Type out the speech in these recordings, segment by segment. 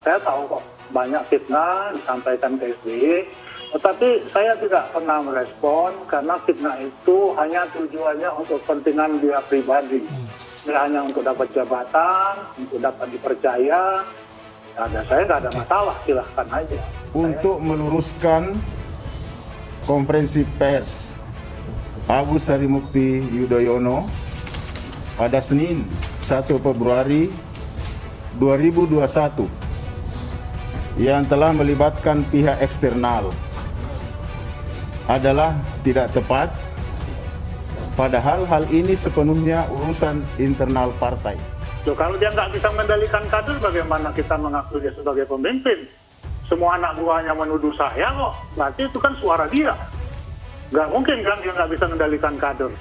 Saya tahu kok banyak fitnah disampaikan ke SBY, tetapi saya tidak pernah merespon karena fitnah itu hanya tujuannya untuk kepentingan dia pribadi. Dia hanya untuk dapat jabatan, untuk dapat dipercaya. Ada saya nggak ada masalah, silahkan aja. Untuk meluruskan konferensi pers Agus Harimurti Yudhoyono pada Senin 1 Februari 2021 yang telah melibatkan pihak eksternal adalah tidak tepat, padahal hal ini sepenuhnya urusan internal partai. Loh, kalau dia nggak bisa mengendalikan kader, bagaimana kita mengaku dia sebagai pemimpin? Semua anak buahnya menuduh saya kok, berarti itu kan suara dia. Nggak mungkin kan dia nggak bisa mengendalikan kader.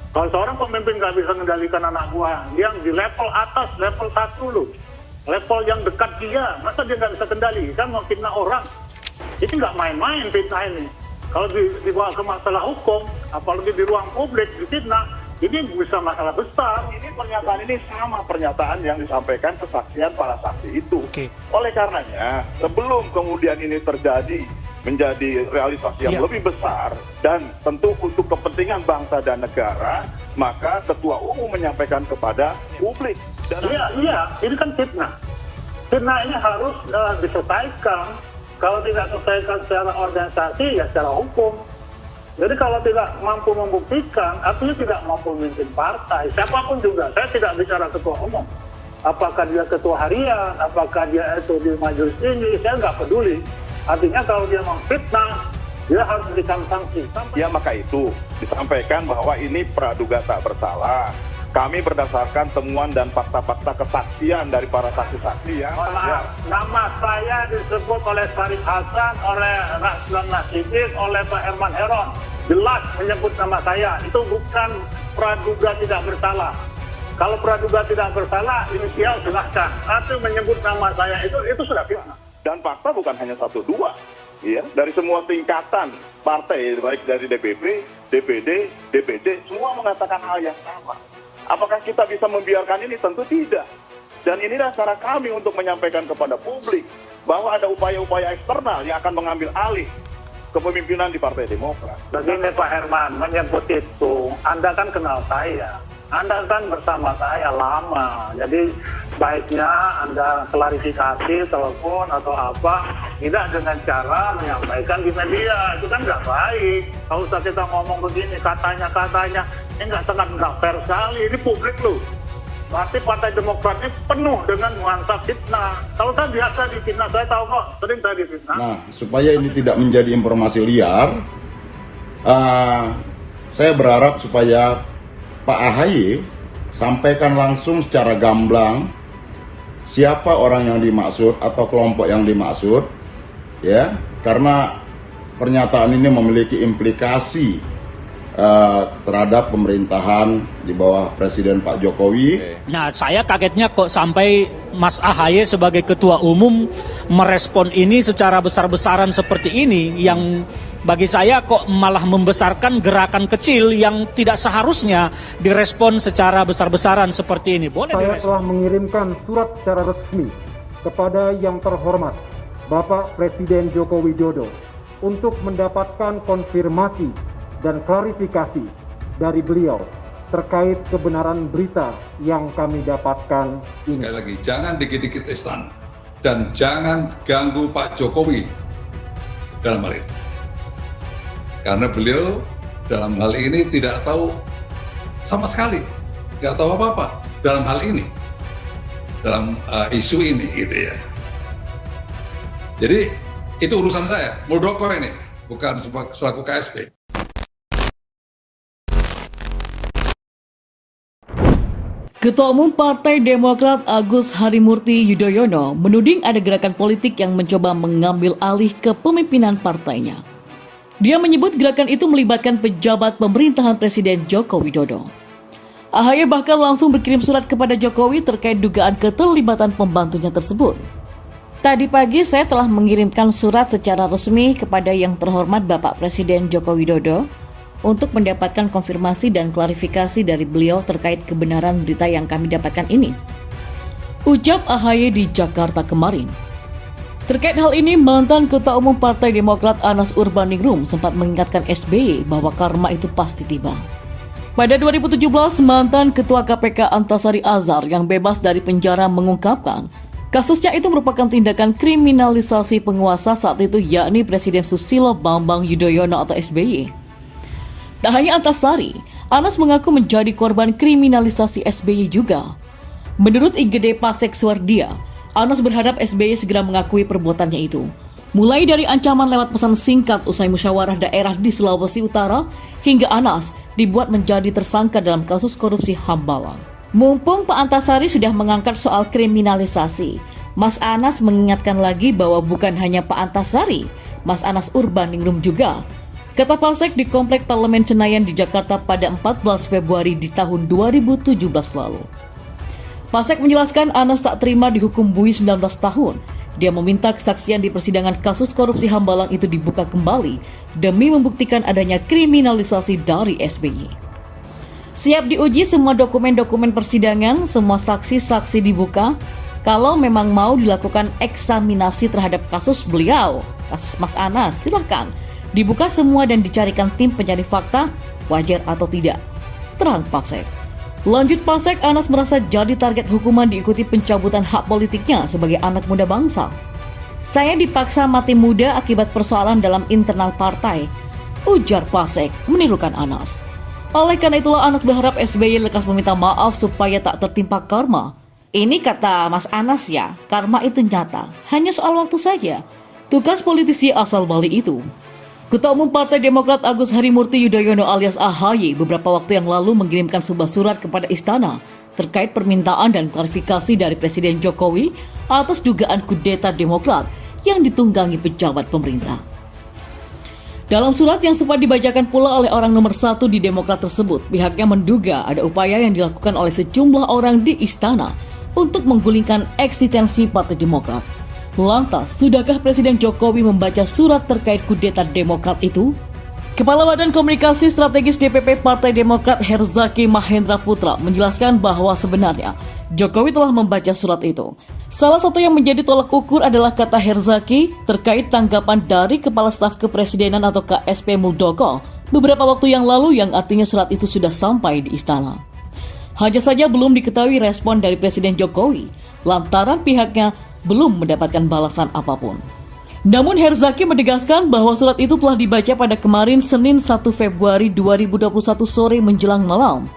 Kalau seorang pemimpin nggak bisa mengendalikan anak buah, yang di level atas, level 1 loh. Level yang dekat dia, masa dia nggak bisa kendali? Kan mau fitnah orang. Ini nggak main-main fitnah ini. Kalau dibawa ke masalah hukum, apalagi di ruang publik, di fitnah, ini bisa masalah besar. Ini pernyataan ini sama pernyataan yang disampaikan kesaksian para saksi itu. Oleh karenanya, sebelum kemudian ini terjadi menjadi realisasi yang lebih besar dan tentu untuk kepentingan bangsa dan negara, maka Ketua Umum menyampaikan kepada publik. Iya, ini kan fitnah. Fitnah ini harus diselesaikan. Kalau tidak diselesaikan secara organisasi, ya secara hukum. Jadi kalau tidak mampu membuktikan, artinya tidak mampu memimpin partai. Siapapun juga, saya tidak bicara ketua umum. Apakah dia ketua harian, apakah dia itu di majelis tinggi, saya nggak peduli. Artinya kalau dia memfitnah, dia harus diberikan sanksi. Ya, maka itu disampaikan bahwa ini praduga tak bersalah. Kami berdasarkan temuan dan fakta-fakta kesaksian dari para saksi-saksi ya. Nama saya disebut oleh Syarif Hasan, oleh Raslan Nasidik, oleh Pak Herman Heron. Jelas menyebut nama saya. Itu bukan praduga tidak bersalah. Kalau praduga tidak bersalah, inisial silahkan. Tapi menyebut nama saya itu sudah fitnah. Dan fakta bukan hanya 1-2. Ya, dari semua tingkatan partai, baik dari DPP, DPD, DPD, semua mengatakan hal yang sama. Apakah kita bisa membiarkan ini? Tentu tidak. Dan inilah cara kami untuk menyampaikan kepada publik bahwa ada upaya-upaya eksternal yang akan mengambil alih kepemimpinan di Partai Demokrat. Begini Pak Herman, menyebut itu, Anda kan kenal saya. Anda kan bersama saya lama. Jadi baiknya Anda klarifikasi, telepon atau apa, tidak dengan cara menyampaikan di media. Itu kan nggak baik. Kalau usah kita ngomong begini, katanya, ini nggak fair sekali. Ini publik loh. Berarti Partai Demokrat ini penuh dengan nuansa fitnah. Kalau saya biasa di fitnah, saya tahu kok, sering saya di fitnah. Nah, supaya ini tidak menjadi informasi liar, saya berharap supaya Pak AHY sampaikan langsung secara gamblang siapa orang yang dimaksud atau kelompok yang dimaksud, ya, karena pernyataan ini memiliki implikasi terhadap pemerintahan di bawah Presiden Pak Jokowi. Nah, saya kagetnya kok sampai Mas AHY sebagai ketua umum merespon ini secara besar-besaran seperti ini, yang bagi saya kok malah membesarkan gerakan kecil yang tidak seharusnya direspon secara besar-besaran seperti ini. Boleh saya direspon. telah mengirimkan surat secara resmi kepada yang terhormat Bapak Presiden Joko Widodo untuk mendapatkan konfirmasi dan klarifikasi dari beliau terkait kebenaran berita yang kami dapatkan ini. Sekali lagi, jangan dikit-dikit istana dan jangan ganggu Pak Jokowi dalam hal ini. Karena beliau dalam hal ini tidak tahu sama sekali, tidak tahu apa-apa dalam hal ini, dalam isu ini gitu ya. Jadi itu urusan saya, Muldoko ini, bukan selaku KSP. Ketua Umum Partai Demokrat Agus Harimurti Yudhoyono menuding ada gerakan politik yang mencoba mengambil alih kepemimpinan partainya. Dia menyebut gerakan itu melibatkan pejabat pemerintahan Presiden Joko Widodo. AHY bahkan langsung berkirim surat kepada Jokowi terkait dugaan keterlibatan pembantunya tersebut. Tadi pagi saya telah mengirimkan surat secara resmi kepada yang terhormat Bapak Presiden Joko Widodo untuk mendapatkan konfirmasi dan klarifikasi dari beliau terkait kebenaran berita yang kami dapatkan ini. Ucap AHY di Jakarta kemarin. Terkait hal ini, mantan Ketua Umum Partai Demokrat Anas Urbaningrum sempat mengingatkan SBY bahwa karma itu pasti tiba. Pada 2017, mantan Ketua KPK Antasari Azhar yang bebas dari penjara mengungkapkan kasusnya itu merupakan tindakan kriminalisasi penguasa saat itu, yakni Presiden Susilo Bambang Yudhoyono atau SBY. Tak hanya Antasari, Anas mengaku menjadi korban kriminalisasi SBY juga. Menurut IGD Pasek Suardia, Anas berharap SBY segera mengakui perbuatannya itu. Mulai dari ancaman lewat pesan singkat usai musyawarah daerah di Sulawesi Utara, hingga Anas dibuat menjadi tersangka dalam kasus korupsi Hambalang. Mumpung Pak Antasari sudah mengangkat soal kriminalisasi, Mas Anas mengingatkan lagi bahwa bukan hanya Pak Antasari, Mas Anas Urbaningrum juga. Kata Pasek di Komplek Parlemen Senayan di Jakarta pada 14 Februari di tahun 2017 lalu. Pasek menjelaskan Anas tak terima dihukum bui 19 tahun. Dia meminta kesaksian di persidangan kasus korupsi Hambalang itu dibuka kembali demi membuktikan adanya kriminalisasi dari SBY. Siap diuji semua dokumen-dokumen persidangan, semua saksi-saksi dibuka. Kalau memang mau dilakukan eksaminasi terhadap kasus beliau, kasus Mas Anas, silahkan. Dibuka semua dan dicarikan tim pencari fakta, wajar atau tidak. Terang Pasek. Lanjut Pasek, Anas merasa jadi target hukuman diikuti pencabutan hak politiknya sebagai anak muda bangsa. Saya dipaksa mati muda akibat persoalan dalam internal partai, ujar Pasek menirukan Anas. Oleh karena itulah Anas berharap SBY lekas meminta maaf supaya tak tertimpa karma. Ini kata Mas Anas ya, karma itu nyata, hanya soal waktu saja. Tugas politisi asal Bali itu. Ketua Umum Partai Demokrat Agus Harimurti Yudhoyono alias AHY beberapa waktu yang lalu mengirimkan sebuah surat kepada Istana terkait permintaan dan klarifikasi dari Presiden Jokowi atas dugaan kudeta Demokrat yang ditunggangi pejabat pemerintah. Dalam surat yang sempat dibacakan pula oleh orang nomor 1 di Demokrat tersebut, pihaknya menduga ada upaya yang dilakukan oleh sejumlah orang di Istana untuk menggulingkan eksistensi Partai Demokrat. Lantas, sudahkah Presiden Jokowi membaca surat terkait kudeta Demokrat itu? Kepala Badan Komunikasi Strategis DPP Partai Demokrat Herzaki Mahendra Putra menjelaskan bahwa sebenarnya Jokowi telah membaca surat itu. Salah satu yang menjadi tolak ukur adalah kata Herzaki terkait tanggapan dari Kepala Staf Kepresidenan atau KSP Muldoko beberapa waktu yang lalu yang artinya surat itu sudah sampai di Istana. Hanya saja belum diketahui respon dari Presiden Jokowi lantaran pihaknya belum mendapatkan balasan apapun. Namun Herzaki menegaskan bahwa surat itu telah dibaca pada kemarin Senin 1 Februari 2021 sore menjelang malam.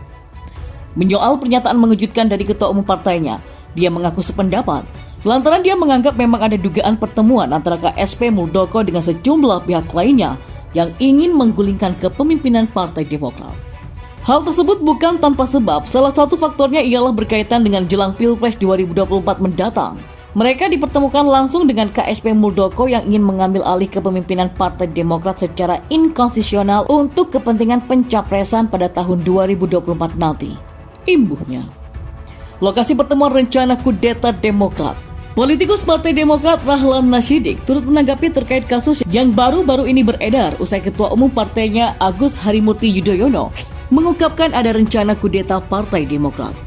Menyoal pernyataan mengejutkan dari Ketua Umum partainya, dia mengaku sependapat lantaran dia menganggap memang ada dugaan pertemuan antara KSP Muldoko dengan sejumlah pihak lainnya yang ingin menggulingkan kepemimpinan Partai Demokrat. Hal tersebut bukan tanpa sebab, salah satu faktornya ialah berkaitan dengan jelang Pilpres 2024 mendatang. Mereka dipertemukan langsung dengan KSP Muldoko yang ingin mengambil alih kepemimpinan Partai Demokrat secara inkonstitusional untuk kepentingan pencapresan pada tahun 2024 nanti. Imbuhnya, lokasi pertemuan rencana kudeta Demokrat. Politikus Partai Demokrat Rahlan Nasidik turut menanggapi terkait kasus yang baru-baru ini beredar usai Ketua Umum partainya Agus Harimurti Yudhoyono mengungkapkan ada rencana kudeta Partai Demokrat.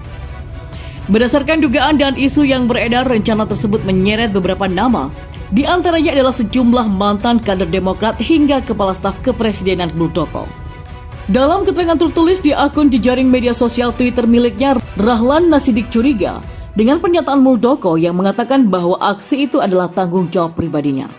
Berdasarkan dugaan dan isu yang beredar, rencana tersebut menyeret beberapa nama. Di antaranya adalah sejumlah mantan kader Demokrat hingga Kepala Staf Kepresidenan Muldoko. Dalam keterangan tertulis di akun jejaring media sosial Twitter miliknya, Rahlan Nasidik curiga dengan pernyataan Muldoko yang mengatakan bahwa aksi itu adalah tanggung jawab pribadinya.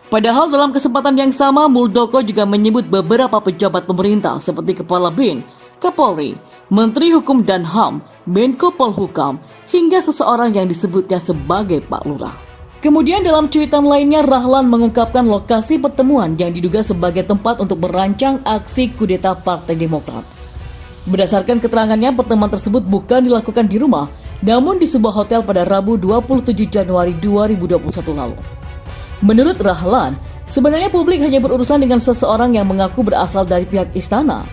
Padahal dalam kesempatan yang sama, Muldoko juga menyebut beberapa pejabat pemerintah seperti Kepala BIN, Kapolri, Menteri Hukum dan HAM, Menko Polhukam, hingga seseorang yang disebutnya sebagai Pak Lurah. Kemudian dalam cuitan lainnya, Rahlan mengungkapkan lokasi pertemuan yang diduga sebagai tempat untuk merancang aksi kudeta Partai Demokrat. Berdasarkan keterangannya, pertemuan tersebut bukan dilakukan di rumah, namun di sebuah hotel pada Rabu 27 Januari 2021 lalu. Menurut Rahlan, sebenarnya publik hanya berurusan dengan seseorang yang mengaku berasal dari pihak istana.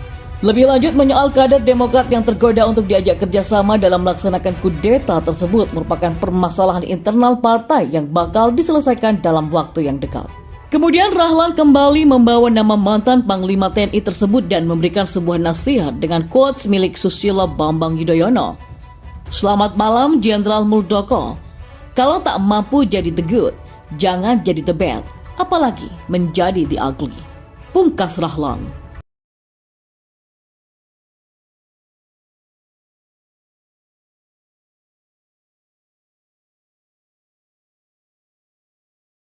Lebih lanjut, menyoal kader Demokrat yang tergoda untuk diajak kerjasama dalam melaksanakan kudeta tersebut merupakan permasalahan internal partai yang bakal diselesaikan dalam waktu yang dekat. Kemudian Rahlan kembali membawa nama mantan Panglima TNI tersebut dan memberikan sebuah nasihat dengan quotes milik Susilo Bambang Yudhoyono. Selamat malam Jenderal Muldoko. Kalau tak mampu jadi the good, Jangan jadi the bad, apalagi menjadi the ugly. Pungkas Rahlan.